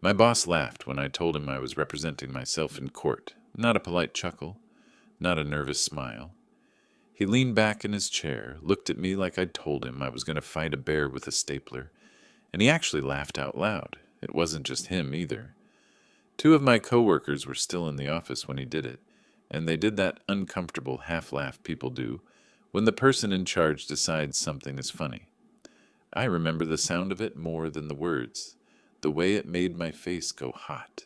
My boss laughed when I told him I was representing myself in court. Not a polite chuckle, not a nervous smile. He leaned back in his chair, looked at me like I'd told him I was going to fight a bear with a stapler, and he actually laughed out loud. It wasn't just him either. Two of my coworkers were still in the office when he did it, and they did that uncomfortable half-laugh people do when the person in charge decides something is funny. I remember the sound of it more than the words, the way it made my face go hot,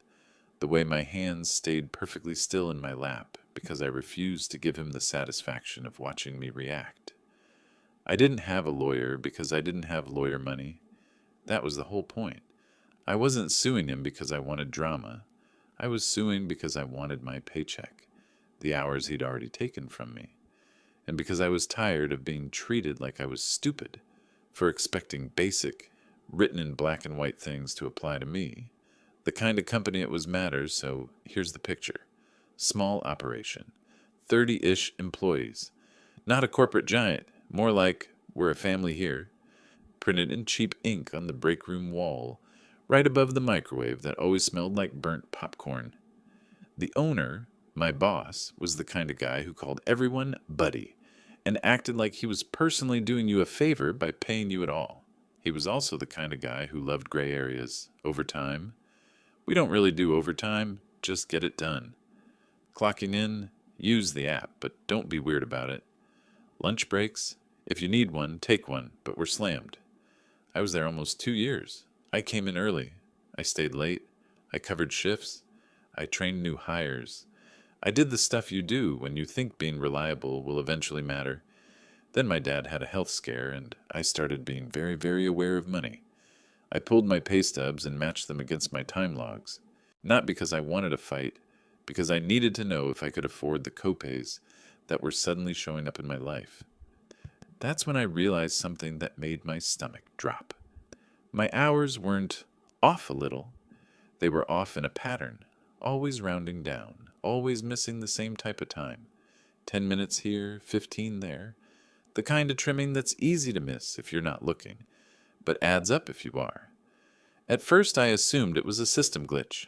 the way my hands stayed perfectly still in my lap because I refused to give him the satisfaction of watching me react. I didn't have a lawyer because I didn't have lawyer money. That was the whole point. I wasn't suing him because I wanted drama. I was suing because I wanted my paycheck, the hours he'd already taken from me, and because I was tired of being treated like I was stupid for expecting basic, written in black and white things to apply to me. The kind of company it was matters, so here's the picture. Small operation, 30-ish employees. Not a corporate giant, more like we're a family here. Printed in cheap ink on the break room wall, right above the microwave that always smelled like burnt popcorn. The owner, my boss, was the kind of guy who called everyone buddy and acted like he was personally doing you a favor by paying you at all. He was also the kind of guy who loved gray areas, overtime. We don't really do overtime, just get it done. Clocking in, use the app, but don't be weird about it. Lunch breaks, if you need one, take one, but we're slammed. I was there almost 2 years. I came in early. I stayed late. I covered shifts. I trained new hires. I did the stuff you do when you think being reliable will eventually matter. Then my dad had a health scare, and I started being very, very aware of money. I pulled my pay stubs and matched them against my time logs. Not because I wanted a fight, because I needed to know if I could afford the copays that were suddenly showing up in my life. That's when I realized something that made my stomach drop. My hours weren't off a little. They were off in a pattern, always rounding down, always missing the same type of time. 10 minutes here, 15 there. The kind of trimming that's easy to miss if you're not looking, but adds up if you are. At first I assumed it was a system glitch.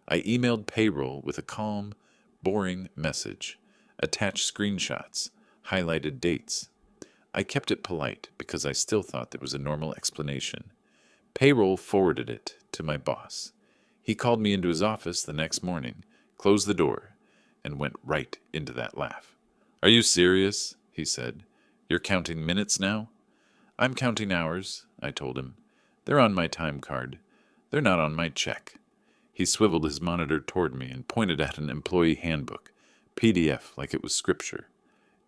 I emailed payroll with a calm, boring message, attached screenshots, highlighted dates. I kept it polite because I still thought there was a normal explanation. Payroll forwarded it to my boss. He called me into his office the next morning, closed the door, and went right into that laugh. "Are you serious?" he said. "You're counting minutes now?" "I'm counting hours," I told him. "They're on my time card. They're not on my check." He swiveled his monitor toward me and pointed at an employee handbook, PDF like it was scripture.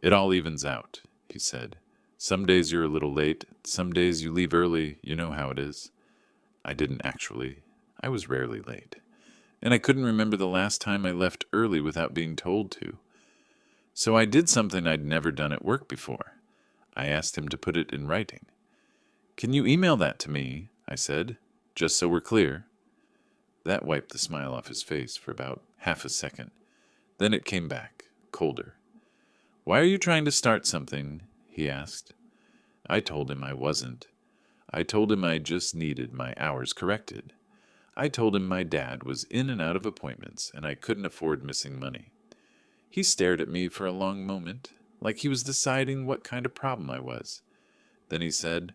"It all evens out," he said. "Some days you're a little late, some days you leave early, you know how it is." I didn't actually. I was rarely late. And I couldn't remember the last time I left early without being told to. So I did something I'd never done at work before. I asked him to put it in writing. "Can you email that to me?" I said, "just so we're clear." That wiped the smile off his face for about half a second. Then it came back, colder. "Why are you trying to start something?" he asked. I told him I wasn't. I told him I just needed my hours corrected. I told him my dad was in and out of appointments and I couldn't afford missing money. He stared at me for a long moment, like he was deciding what kind of problem I was. Then he said,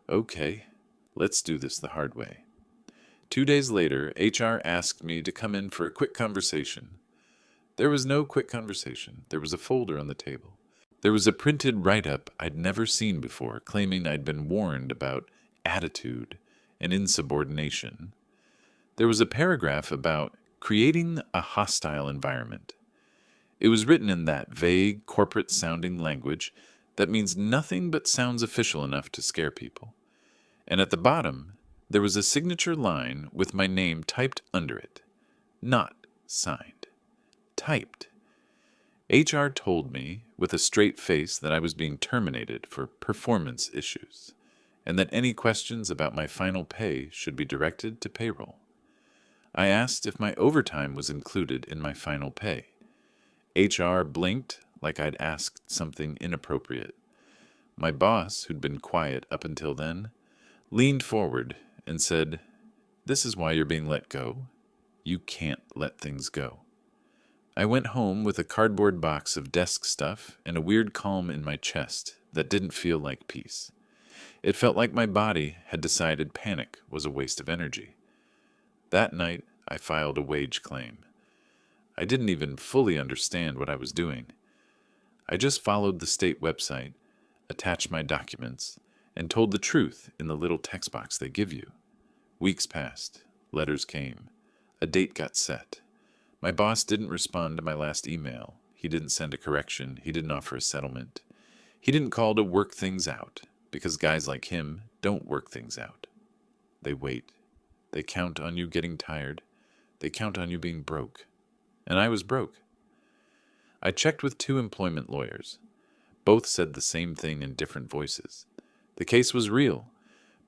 "Okay, let's do this the hard way." 2 days later, HR asked me to come in for a quick conversation. There was no quick conversation. There was a folder on the table. There was a printed write-up I'd never seen before, claiming I'd been warned about attitude and insubordination. There was a paragraph about creating a hostile environment. It was written in that vague, corporate-sounding language that means nothing but sounds official enough to scare people. And at the bottom, there was a signature line with my name typed under it. Not signed. Typed. HR told me with a straight face that I was being terminated for performance issues, and that any questions about my final pay should be directed to payroll. I asked if my overtime was included in my final pay. HR blinked like I'd asked something inappropriate. My boss, who'd been quiet up until then, leaned forward and said, This is why you're being let go. You can't let things go. I went home with a cardboard box of desk stuff and a weird calm in my chest that didn't feel like peace. It felt like my body had decided panic was a waste of energy. That night, I filed a wage claim. I didn't even fully understand what I was doing. I just followed the state website, attached my documents, and told the truth in the little text box they give you. Weeks passed. Letters came. A date got set. My boss didn't respond to my last email. He didn't send a correction. He didn't offer a settlement. He didn't call to work things out, because guys like him don't work things out. They wait. They count on you getting tired. They count on you being broke. And I was broke. I checked with 2 employment lawyers. Both said the same thing in different voices. The case was real,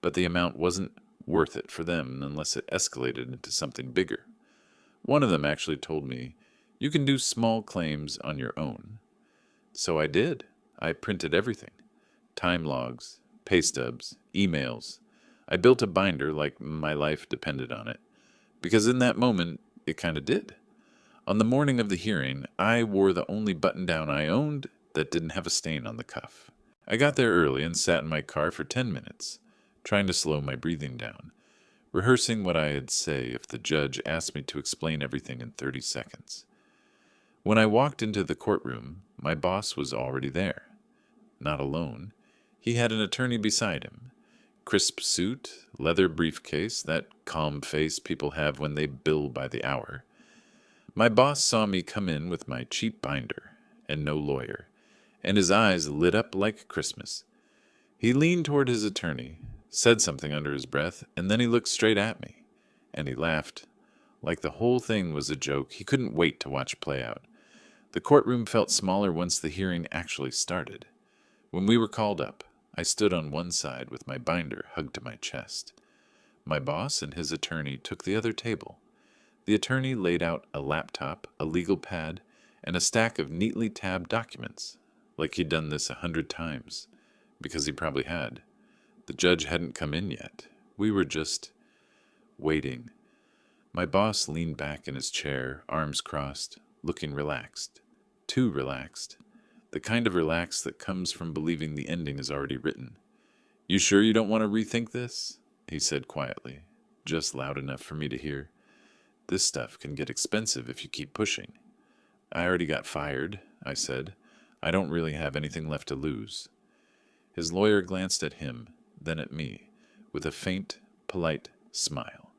but the amount wasn't worth it for them unless it escalated into something bigger. One of them actually told me, "You can do small claims on your own." So I did. I printed everything. Time logs, pay stubs, emails. I built a binder like my life depended on it, because in that moment, it kind of did. On the morning of the hearing, I wore the only button-down I owned that didn't have a stain on the cuff. I got there early and sat in my car for 10 minutes, trying to slow my breathing down, rehearsing what I'd say if the judge asked me to explain everything in 30 seconds. When I walked into the courtroom, my boss was already there. Not alone. He had an attorney beside him. Crisp suit, leather briefcase, that calm face people have when they bill by the hour. My boss saw me come in with my cheap binder and no lawyer, and his eyes lit up like Christmas. He leaned toward his attorney, said something under his breath, and then he looked straight at me, and he laughed. Like the whole thing was a joke, he couldn't wait to watch play out. The courtroom felt smaller once the hearing actually started. When we were called up, I stood on one side with my binder hugged to my chest. My boss and his attorney took the other table. The attorney laid out a laptop, a legal pad, and a stack of neatly tabbed documents, like he'd done this 100 times, because he probably had. The judge hadn't come in yet. We were just waiting. My boss leaned back in his chair, arms crossed, looking relaxed. Too relaxed. The kind of relaxed that comes from believing the ending is already written. "You sure you don't want to rethink this?" he said quietly, just loud enough for me to hear. "This stuff can get expensive if you keep pushing." "I already got fired," I said. "I don't really have anything left to lose." His lawyer glanced at him, then at me, with a faint, polite smile.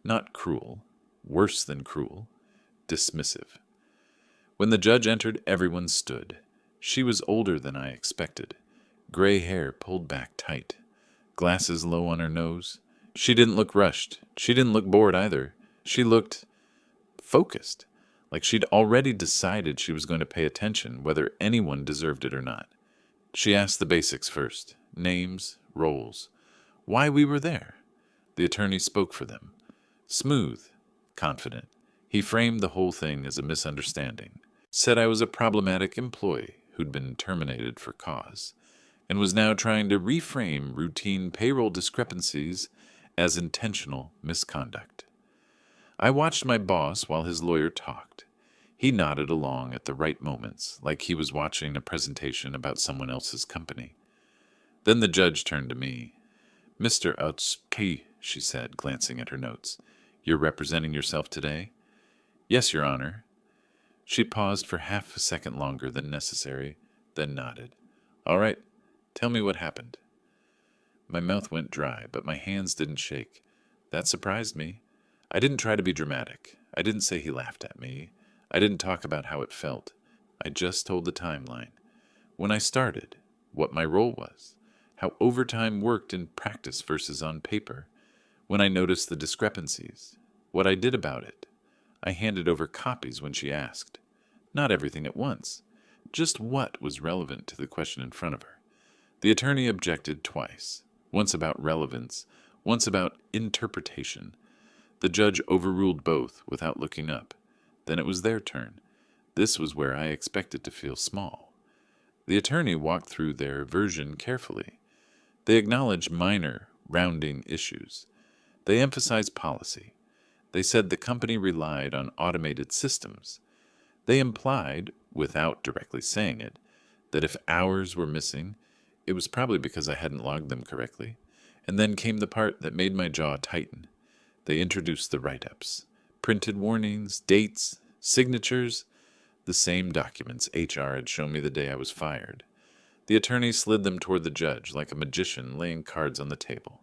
Not cruel, worse than cruel, dismissive. When the judge entered, everyone stood. She was older than I expected. Gray hair pulled back tight. Glasses low on her nose. She didn't look rushed. She didn't look bored either. She looked focused, like she'd already decided she was going to pay attention, whether anyone deserved it or not. She asked the basics first. Names, roles, why we were there. The attorney spoke for them. Smooth, confident. He framed the whole thing as a misunderstanding. Said I was a problematic employee who'd been terminated for cause, and was now trying to reframe routine payroll discrepancies as intentional misconduct. I watched my boss while his lawyer talked. He nodded along at the right moments, like he was watching a presentation about someone else's company. Then the judge turned to me. "Mr. Outsky," she said, glancing at her notes. "You're representing yourself today?" "Yes, Your Honor." She paused for half a second longer than necessary, then nodded. "All right, tell me what happened." My mouth went dry, but my hands didn't shake. That surprised me. I didn't try to be dramatic. I didn't say he laughed at me. I didn't talk about how it felt. I just told the timeline. When I started, what my role was, how overtime worked in practice versus on paper. When I noticed the discrepancies, what I did about it. I handed over copies when she asked. Not everything at once, just what was relevant to the question in front of her. The attorney objected twice, once about relevance, once about interpretation. The judge overruled both without looking up. Then it was their turn. This was where I expected to feel small. The attorney walked through their version carefully. They acknowledged minor, rounding issues. They emphasized policy. They said the company relied on automated systems. They implied, without directly saying it, that if hours were missing, it was probably because I hadn't logged them correctly. And then came the part that made my jaw tighten. They introduced the write-ups, printed warnings, dates, signatures, the same documents HR had shown me the day I was fired. The attorney slid them toward the judge like a magician laying cards on the table.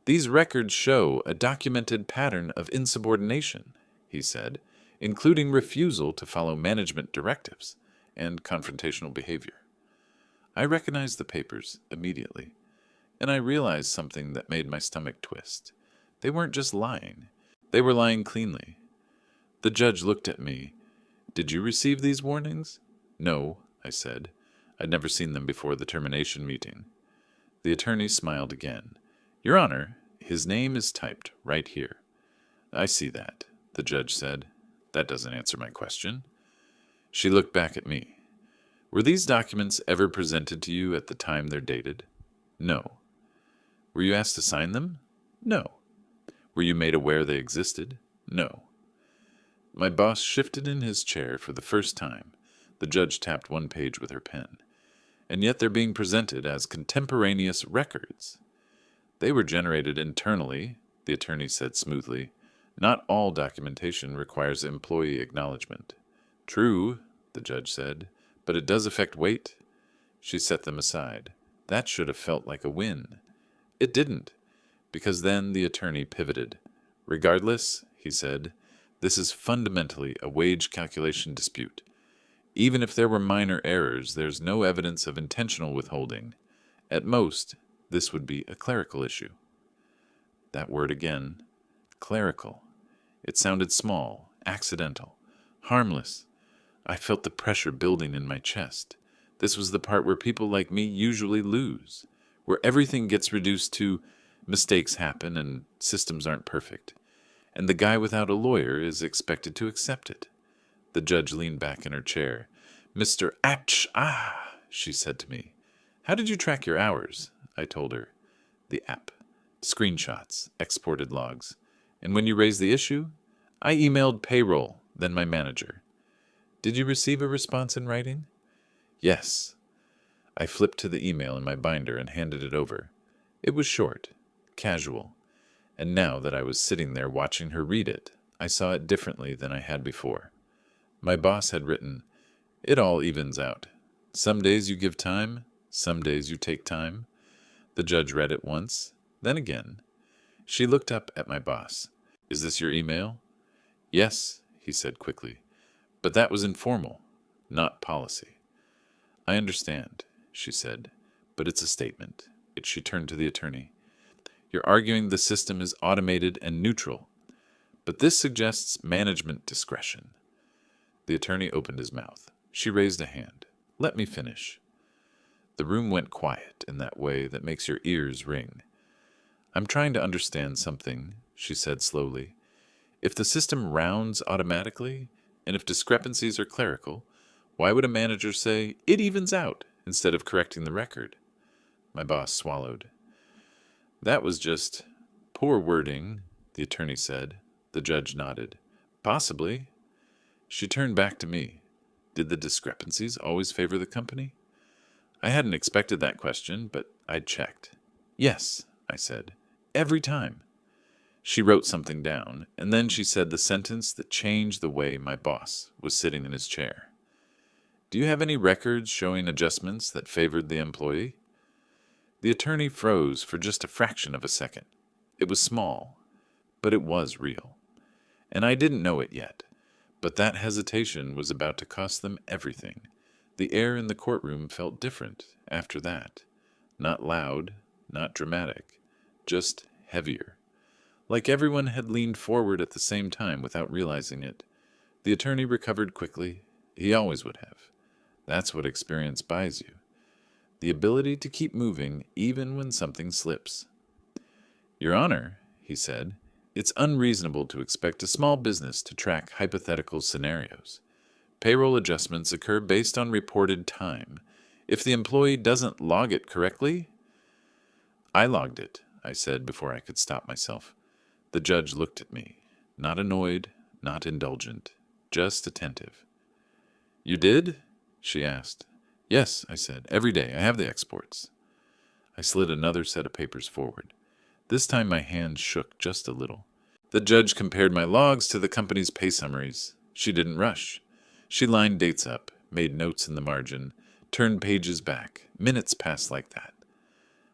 These records show a documented pattern of insubordination, he said, including refusal to follow management directives and confrontational behavior. I recognized the papers immediately, and I realized something that made my stomach twist. They weren't just lying. They were lying cleanly. The judge looked at me. "Did you receive these warnings?" "No," I said. I'd never seen them before the termination meeting. The attorney smiled again. "Your Honor, his name is typed right here." "I see that," the judge said. "That doesn't answer my question." She looked back at me. "Were these documents ever presented to you at the time they're dated?" "No." "Were you asked to sign them?" "No." "Were you made aware they existed?" "No." My boss shifted in his chair for the first time. The judge tapped one page with her pen. "And yet they're being presented as contemporaneous records." "They were generated internally," the attorney said smoothly. "Not all documentation requires employee acknowledgement." "True," the judge said, "but it does affect weight." She set them aside. That should have felt like a win. It didn't, because then the attorney pivoted. "Regardless," he said, "this is fundamentally a wage calculation dispute. Even if there were minor errors, there's no evidence of intentional withholding. At most, this would be a clerical issue." That word again. Clerical. It sounded small, accidental, harmless. I felt the pressure building in my chest. This was the part where people like me usually lose, where everything gets reduced to mistakes happen and systems aren't perfect, and the guy without a lawyer is expected to accept it. The judge leaned back in her chair. "Mr. She said to me. "How did you track your hours?" I told her. "The app. Screenshots, exported logs. And when you raised the issue, I emailed payroll, then my manager." "Did you receive a response in writing?" "Yes." I flipped to the email in my binder and handed it over. It was short, casual, and now that I was sitting there watching her read it, I saw it differently than I had before. My boss had written, "It all evens out. Some days you give time, some days you take time." The judge read it once, then again. She looked up at my boss. "Is this your email?" "Yes," he said quickly. "But that was informal, not policy." "I understand," she said, "but it's a statement." She turned to the attorney. "You're arguing the system is automated and neutral, but this suggests management discretion." The attorney opened his mouth. She raised a hand. "Let me finish." The room went quiet in that way that makes your ears ring. "I'm trying to understand something," she said slowly. "If the system rounds automatically, and if discrepancies are clerical, why would a manager say, 'It evens out,' instead of correcting the record?" My boss swallowed. "That was just poor wording," the attorney said. The judge nodded. "Possibly." She turned back to me. "Did the discrepancies always favor the company?" I hadn't expected that question, but I'd checked. "Yes," I said. "Every time." She wrote something down, and then she said the sentence that changed the way my boss was sitting in his chair. "Do you have any records showing adjustments that favored the employee?" The attorney froze for just a fraction of a second. It was small, but it was real. And I didn't know it yet. But that hesitation was about to cost them everything. The air in the courtroom felt different after that. Not loud, not dramatic, just heavier. Like everyone had leaned forward at the same time without realizing it. The attorney recovered quickly. He always would have. That's what experience buys you. The ability to keep moving even when something slips. "Your Honor," he said, "it's unreasonable to expect a small business to track hypothetical scenarios. Payroll adjustments occur based on reported time. If the employee doesn't log it correctly—" "I logged it," I said before I could stop myself. The judge looked at me, not annoyed, not indulgent, just attentive. You did? She asked. Yes, I said. Every day. I have the exports. I slid another set of papers forward. This time my hand shook just a little. The judge compared my logs to the company's pay summaries. She didn't rush. She lined dates up, made notes in the margin, turned pages back. Minutes passed like that.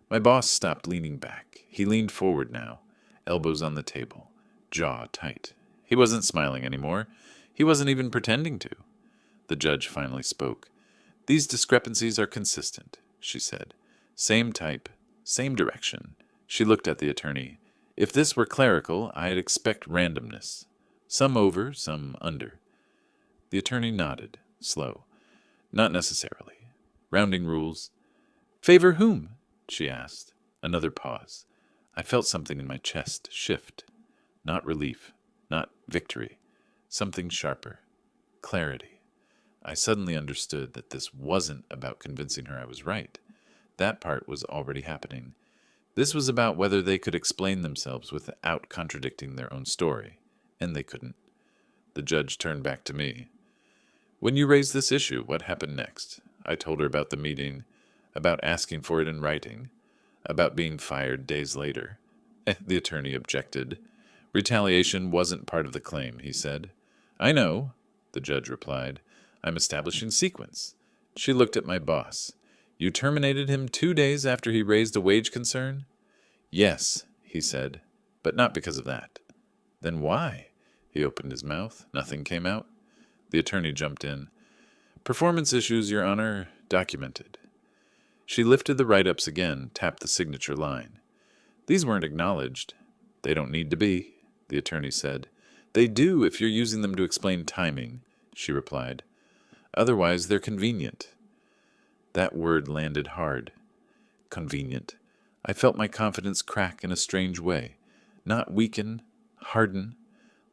My boss stopped leaning back. He leaned forward now, elbows on the table, jaw tight. He wasn't smiling anymore. He wasn't even pretending to. The judge finally spoke. These discrepancies are consistent, she said. Same type, same direction. She looked at the attorney. If this were clerical, I'd expect randomness. Some over, some under. The attorney nodded, slow. Not necessarily. Rounding rules. Favor whom? She asked. Another pause. I felt something in my chest shift. Not relief, not victory. Something sharper. Clarity. I suddenly understood that this wasn't about convincing her I was right. That part was already happening. This was about whether they could explain themselves without contradicting their own story, and they couldn't. The judge turned back to me. When you raised this issue, what happened next? I told her about the meeting, about asking for it in writing, about being fired days later. The attorney objected. Retaliation wasn't part of the claim, he said. I know, the judge replied. I'm establishing sequence. She looked at my boss. You terminated him 2 days after he raised a wage concern? Yes, he said, but not because of that. Then why? He opened his mouth. Nothing came out. The attorney jumped in. Performance issues, Your Honor, documented. She lifted the write-ups again, tapped the signature line. These weren't acknowledged. They don't need to be, the attorney said. They do if you're using them to explain timing, she replied. Otherwise, they're convenient. That word landed hard. Convenient. I felt my confidence crack in a strange way. Not weaken, harden,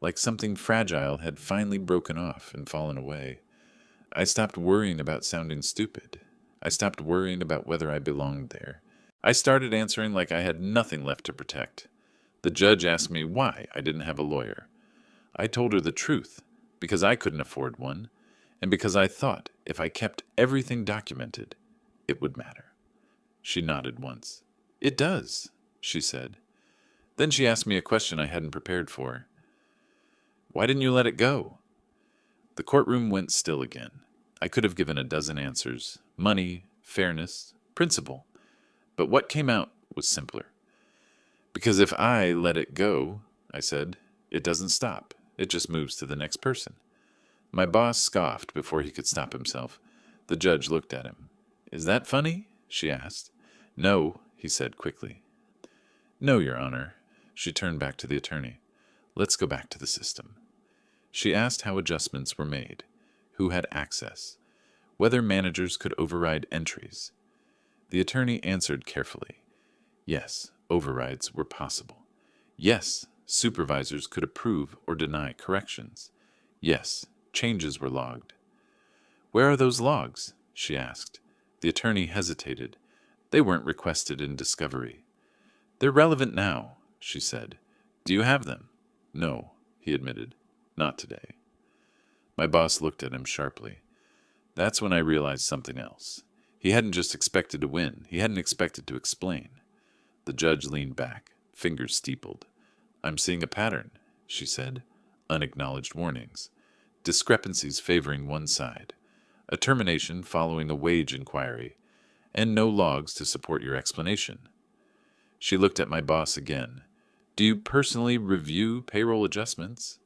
like something fragile had finally broken off and fallen away. I stopped worrying about sounding stupid. I stopped worrying about whether I belonged there. I started answering like I had nothing left to protect. The judge asked me why I didn't have a lawyer. I told her the truth, because I couldn't afford one, and because I thought if I kept everything documented, it would matter. She nodded once. It does, she said. Then she asked me a question I hadn't prepared for. Why didn't you let it go? The courtroom went still again. I could have given a dozen answers. Money, fairness, principle. But what came out was simpler. Because if I let it go, I said, it doesn't stop. It just moves to the next person. My boss scoffed before he could stop himself. The judge looked at him. Is that funny? She asked. No, he said quickly. No, Your Honor. She turned back to the attorney. Let's go back to the system. She asked how adjustments were made, who had access, whether managers could override entries. The attorney answered carefully. Yes, overrides were possible. Yes, supervisors could approve or deny corrections. Yes, changes were logged. Where are those logs? She asked. The attorney hesitated. They weren't requested in discovery. They're relevant now, she said. Do you have them? No, he admitted. Not today. My boss looked at him sharply. That's when I realized something else. He hadn't just expected to win. He hadn't expected to explain. The judge leaned back, fingers steepled. I'm seeing a pattern, she said. Unacknowledged warnings. Discrepancies favoring one side. A termination following a wage inquiry. And no logs to support your explanation. She looked at my boss again. Do you personally review payroll adjustments?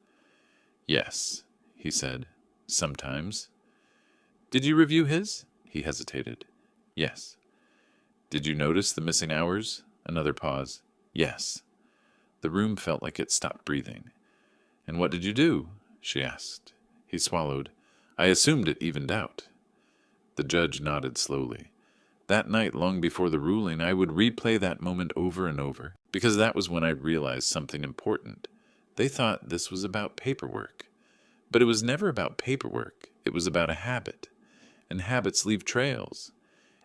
Yes, he said. Sometimes. Did you review his? He hesitated. Yes. Did you notice the missing hours? Another pause. Yes. The room felt like it stopped breathing. And what did you do? She asked. He swallowed. I assumed it evened out. The judge nodded slowly. That night, long before the ruling, I would replay that moment over and over, because that was when I realized something important. They thought this was about paperwork. But it was never about paperwork. It was about a habit. And habits leave trails.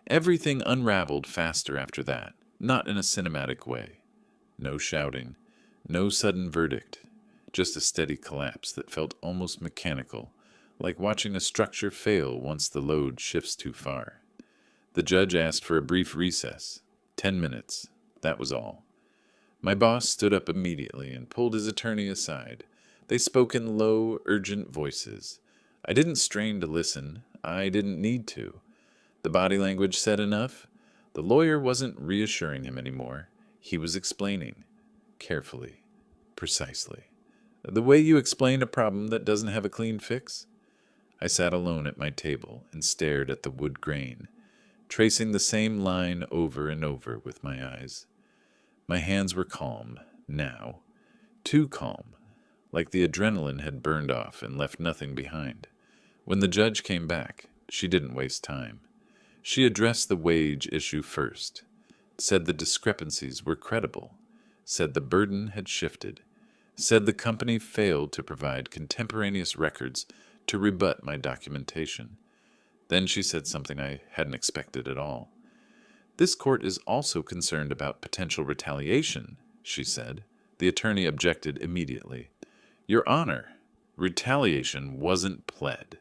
Everything unraveled faster after that, not in a cinematic way, No shouting, no sudden verdict, just a steady collapse that felt almost mechanical, like watching a structure fail once the load shifts too far. The judge asked for a brief recess. 10 minutes. That was all. My boss stood up immediately and pulled his attorney aside. They spoke in low, urgent voices. I didn't strain to listen. I didn't need to. The body language said enough. The lawyer wasn't reassuring him anymore. He was explaining. Carefully. Precisely. The way you explain a problem that doesn't have a clean fix? I sat alone at my table and stared at the wood grain, tracing the same line over and over with my eyes. My hands were calm, now. Too calm, like the adrenaline had burned off and left nothing behind. When the judge came back, she didn't waste time. She addressed the wage issue first, said the discrepancies were credible, said the burden had shifted, said the company failed to provide contemporaneous records to rebut my documentation. Then she said something I hadn't expected at all. This court is also concerned about potential retaliation, she said. The attorney objected immediately. Your Honor, retaliation wasn't pled.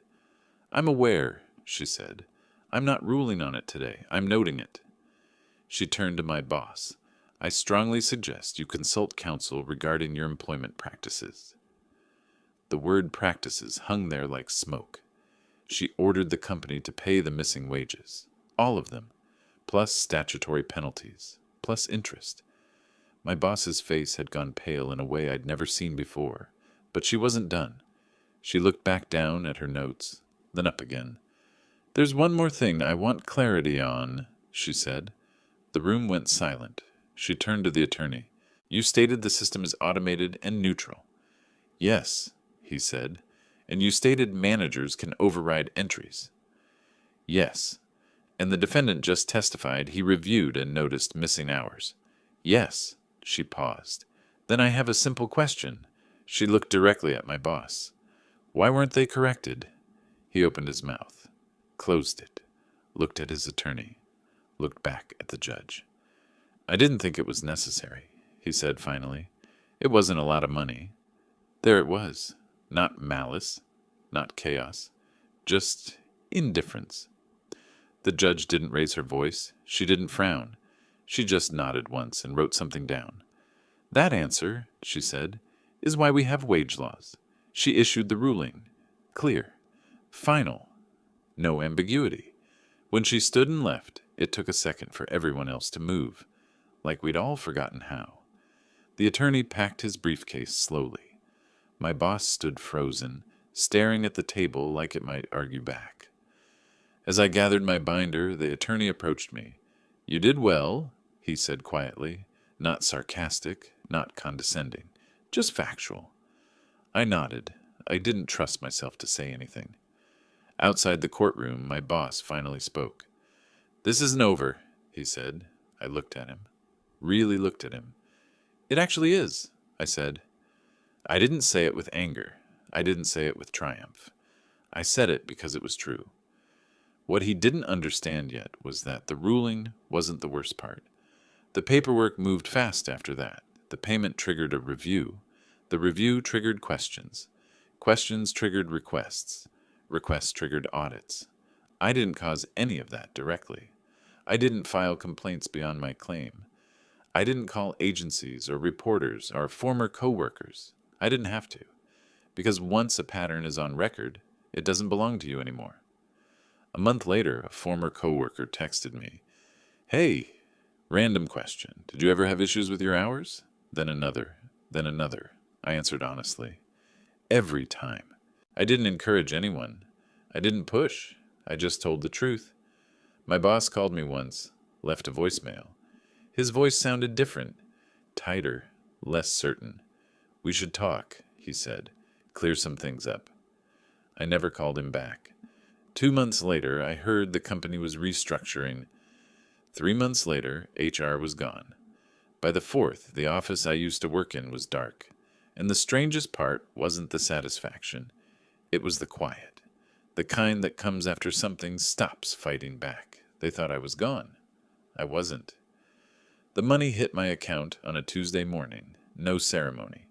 I'm aware, she said. I'm not ruling on it today. I'm noting it. She turned to my boss. I strongly suggest you consult counsel regarding your employment practices. The word practices hung there like smoke. She ordered the company to pay the missing wages. All of them. Plus statutory penalties. Plus interest. My boss's face had gone pale in a way I'd never seen before. But she wasn't done. She looked back down at her notes, then up again. There's one more thing I want clarity on, she said. The room went silent. She turned to the attorney. You stated the system is automated and neutral. Yes, he said. And you stated managers can override entries. Yes. And the defendant just testified he reviewed and noticed missing hours. Yes. She paused. Then I have a simple question. She looked directly at my boss. Why weren't they corrected? He opened his mouth, closed it, looked at his attorney, looked back at the judge. I didn't think it was necessary, he said finally. It wasn't a lot of money. There it was. Not malice, not chaos, just indifference. The judge didn't raise her voice. She didn't frown. She just nodded once and wrote something down. That answer, she said, is why we have wage laws. She issued the ruling. Clear. Final. No ambiguity. When she stood and left, it took a second for everyone else to move, like we'd all forgotten how. The attorney packed his briefcase slowly. My boss stood frozen, staring at the table like it might argue back. As I gathered my binder, the attorney approached me. You did well, he said quietly, not sarcastic, not condescending, just factual. I nodded. I didn't trust myself to say anything. Outside the courtroom, my boss finally spoke. This isn't over, he said. I looked at him. Really looked at him. It actually is, I said. I didn't say it with anger. I didn't say it with triumph. I said it because it was true. What he didn't understand yet was that the ruling wasn't the worst part. The paperwork moved fast after that. The payment triggered a review. The review triggered questions. Questions triggered requests. Requests triggered audits. I didn't cause any of that directly. I didn't file complaints beyond my claim. I didn't call agencies or reporters or former co-workers. I didn't have to. Because once a pattern is on record, it doesn't belong to you anymore. A month later, a former co-worker texted me, Hey, random question. Did you ever have issues with your hours? Then another. Then another. I answered honestly. Every time. I didn't encourage anyone. I didn't push. I just told the truth. My boss called me once, left a voicemail. His voice sounded different, tighter, less certain. We should talk, he said, clear some things up. I never called him back. 2 months later, I heard the company was restructuring. 3 months later, HR was gone. By the 4th, the office I used to work in was dark. And the strangest part wasn't the satisfaction. It was the quiet. The kind that comes after something stops fighting back. They thought I was gone. I wasn't. The money hit my account on a Tuesday morning. No ceremony.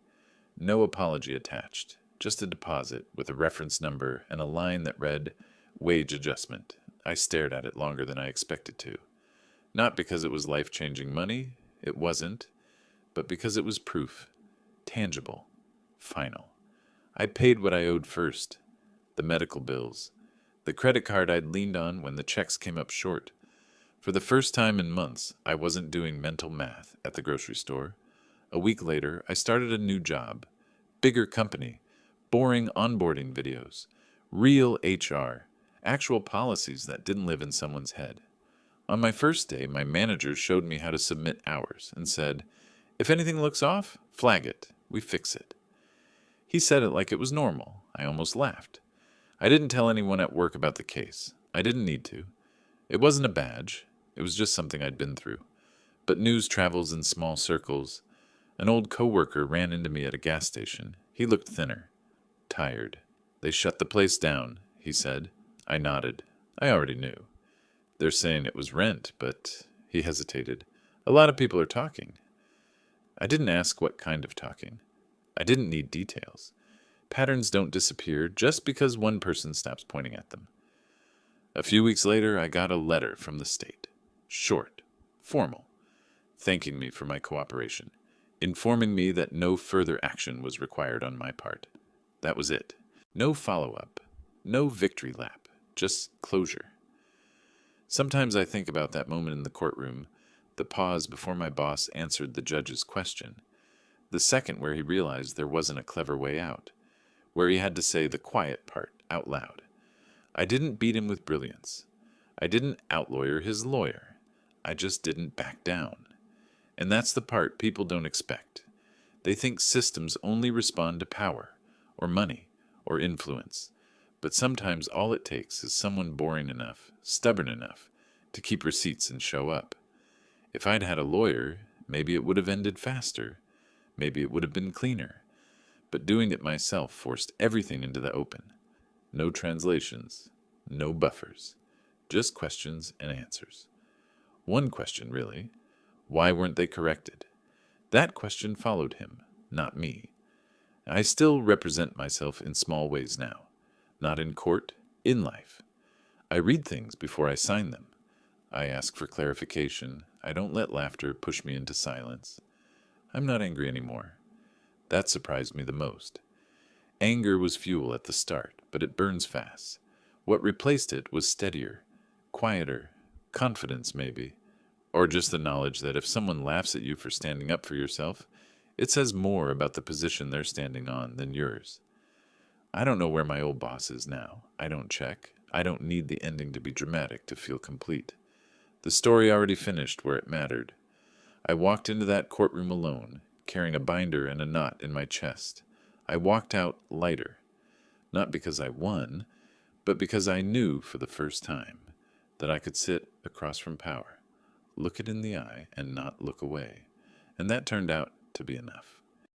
No apology attached. Just a deposit with a reference number and a line that read, "Wage adjustment." I stared at it longer than I expected to. Not because it was life-changing money, it wasn't, but because it was proof. Tangible. Final. I paid what I owed first. The medical bills. The credit card I'd leaned on when the checks came up short. For the first time in months, I wasn't doing mental math at the grocery store. A week later, I started a new job. Bigger company. Boring onboarding videos. Real HR. Actual policies that didn't live in someone's head. On my first day, my manager showed me how to submit hours and said, "If anything looks off, flag it. We fix it." He said it like it was normal. I almost laughed. I didn't tell anyone at work about the case. I didn't need to. It wasn't a badge. It was just something I'd been through. But news travels in small circles. An old coworker ran into me at a gas station. He looked thinner. Tired. "They shut the place down," he said. I nodded. I already knew. "They're saying it was rent, but..." He hesitated. "A lot of people are talking." I didn't ask what kind of talking. I didn't need details. Patterns don't disappear just because one person stops pointing at them. A few weeks later, I got a letter from the state. Short, formal, thanking me for my cooperation, informing me that no further action was required on my part. That was it. No follow-up, no victory lap, just closure. Sometimes I think about that moment in the courtroom, the pause before my boss answered the judge's question, the second where he realized there wasn't a clever way out, where he had to say the quiet part out loud. I didn't beat him with brilliance. I didn't outlawyer his lawyer. I just didn't back down. And that's the part people don't expect. They think systems only respond to power, or money, or influence. But sometimes all it takes is someone boring enough, stubborn enough, to keep receipts and show up. If I'd had a lawyer, maybe it would have ended faster. Maybe it would have been cleaner. But doing it myself forced everything into the open. No translations, no buffers, just questions and answers. One question, really. Why weren't they corrected? That question followed him, not me. I still represent myself in small ways now. Not in court, in life. I read things before I sign them. I ask for clarification. I don't let laughter push me into silence. I'm not angry anymore. That surprised me the most. Anger was fuel at the start, but it burns fast. What replaced it was steadier, quieter, confidence maybe, or just the knowledge that if someone laughs at you for standing up for yourself, it says more about the position they're standing on than yours. I don't know where my old boss is now. I don't check. I don't need the ending to be dramatic to feel complete. The story already finished where it mattered. I walked into that courtroom alone, carrying a binder and a knot in my chest. I walked out lighter, not because I won, but because I knew for the first time that I could sit across from power, look it in the eye, and not look away. And that turned out to be enough.